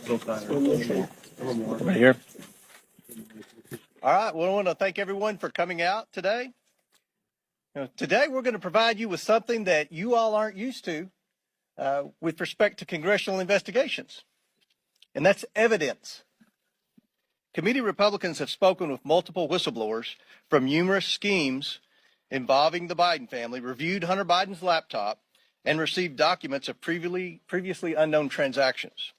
Right here. All right. Well, I want to thank everyone for coming out today. Today, we're going to provide you with something that you all aren't used to with respect to congressional investigations, and that's evidence. Committee Republicans have spoken with multiple whistleblowers from numerous schemes involving the Biden family, reviewed Hunter Biden's laptop, and received documents of previously unknown transactions.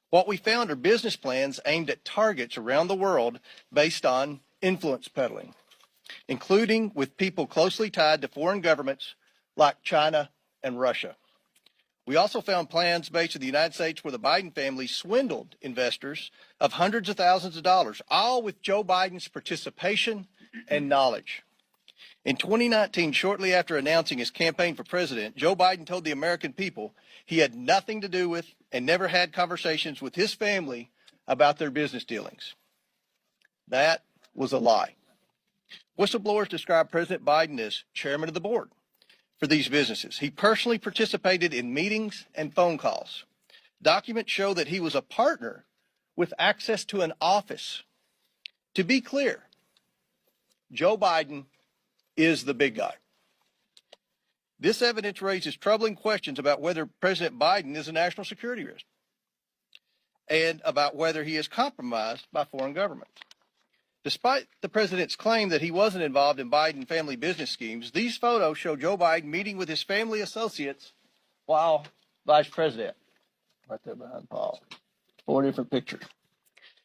What we found are business plans aimed at targets around the world based on influence peddling, including with people closely tied to foreign governments like China and Russia. We also found plans based in the United States where the Biden family swindled investors of hundreds of thousands of dollars, all with Joe Biden's participation and knowledge. In 2019, shortly after announcing his campaign for president, Joe Biden told the American people he had nothing to do with and never had conversations with his family about their business dealings. That was a lie. Whistleblowers described President Biden as chairman of the board for these businesses. He personally participated in meetings and phone calls. Documents show that he was a partner with access to an office. To be clear, Joe Biden is the big guy. This evidence raises troubling questions about whether President Biden is a national security risk and about whether he is compromised by foreign governments. Despite the president's claim that he wasn't involved in Biden family business schemes, these photos show Joe Biden meeting with his family associates while vice president. Right there behind Paul. 4 different pictures.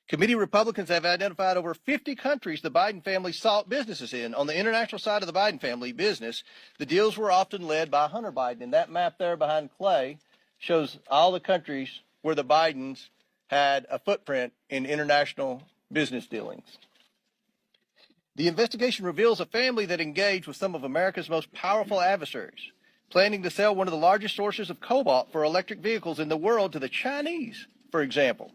Committee Republicans have identified over 50 countries the Biden family sought businesses in. On the international side of the Biden family business, the deals were often led by Hunter Biden. And that map there behind Clay shows all the countries where the Bidens had a footprint in international business dealings. The investigation reveals a family that engaged with some of America's most powerful adversaries, planning to sell one of the largest sources of cobalt for electric vehicles in the world to the Chinese, for example.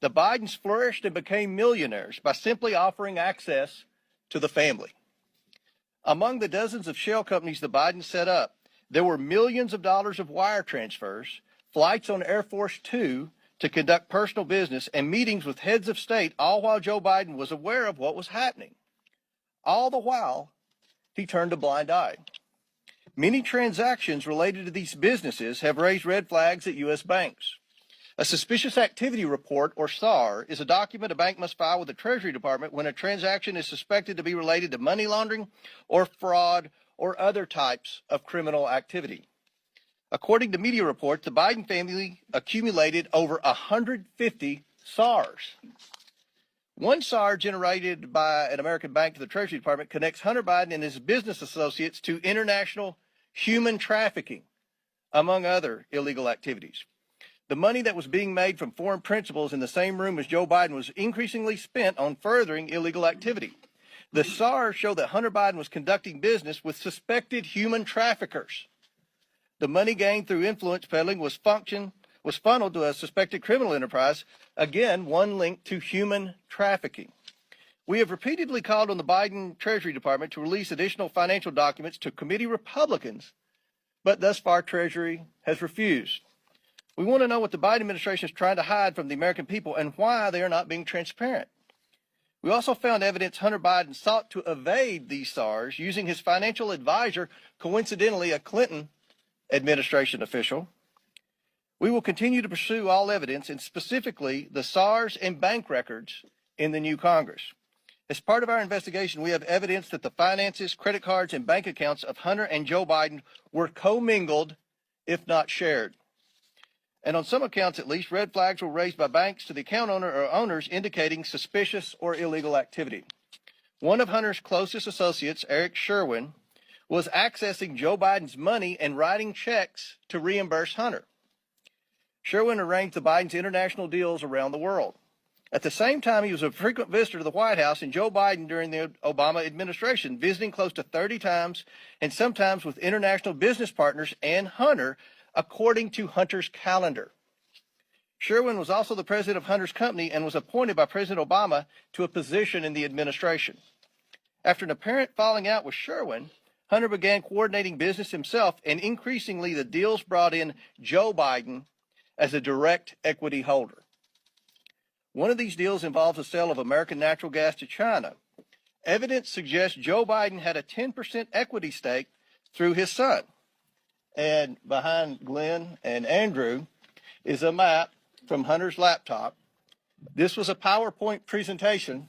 The Bidens flourished and became millionaires by simply offering access to the family. Among the dozens of shell companies the Bidens set up, there were millions of dollars of wire transfers, flights on Air Force Two to conduct personal business, and meetings with heads of state, all while Joe Biden was aware of what was happening. All the while, he turned a blind eye. Many transactions related to these businesses have raised red flags at U.S. banks. A suspicious activity report, or SAR, is a document a bank must file with the Treasury Department when a transaction is suspected to be related to money laundering or fraud or other types of criminal activity. According to media reports, the Biden family accumulated over 150 SARs. One SAR generated by an American bank to the Treasury Department connects Hunter Biden and his business associates to international human trafficking, among other illegal activities. The money that was being made from foreign principals in the same room as Joe Biden was increasingly spent on furthering illegal activity. The SARs show that Hunter Biden was conducting business with suspected human traffickers. The money gained through influence peddling was funneled to a suspected criminal enterprise, again, one linked to human trafficking. We have repeatedly called on the Biden Treasury Department to release additional financial documents to committee Republicans, but thus far Treasury has refused. We want to know what the Biden administration is trying to hide from the American people and why they are not being transparent. We also found evidence Hunter Biden sought to evade these SARs using his financial advisor, coincidentally a Clinton administration official. We will continue to pursue all evidence, and specifically the SARs and bank records in the new Congress. As part of our investigation, we have evidence that the finances, credit cards, and bank accounts of Hunter and Joe Biden were commingled, if not shared. And on some accounts, at least, red flags were raised by banks to the account owner or owners indicating suspicious or illegal activity. One of Hunter's closest associates, Eric Sherwin, was accessing Joe Biden's money and writing checks to reimburse Hunter. Sherwin arranged the Bidens' international deals around the world. At the same time, he was a frequent visitor to the White House, and Joe Biden during the Obama administration, visiting close to 30 times, and sometimes with international business partners and Hunter, according to Hunter's calendar. Sherwin was also the president of Hunter's company and was appointed by President Obama to a position in the administration. After an apparent falling out with Sherwin, Hunter began coordinating business himself, and increasingly the deals brought in Joe Biden as a direct equity holder. One of these deals involves the sale of American natural gas to China. Evidence suggests Joe Biden had a 10% equity stake through his son. And behind Glenn and Andrew is a map from Hunter's laptop. This was a PowerPoint presentation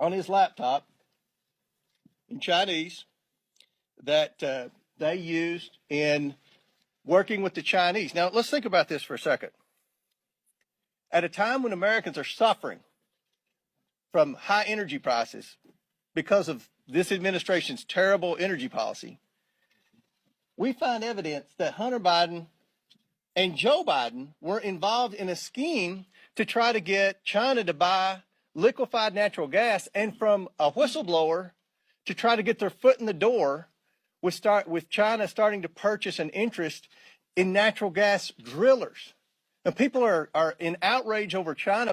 on his laptop in Chinese that they used in working with the Chinese. Now, let's think about this for a second. At a time when Americans are suffering from high energy prices because of this administration's terrible energy policy, we find evidence that Hunter Biden and Joe Biden were involved in a scheme to try to get China to buy liquefied natural gas, and from a whistleblower to try to get their foot in the door with China starting to purchase an interest in natural gas drillers. Now, people are in outrage over China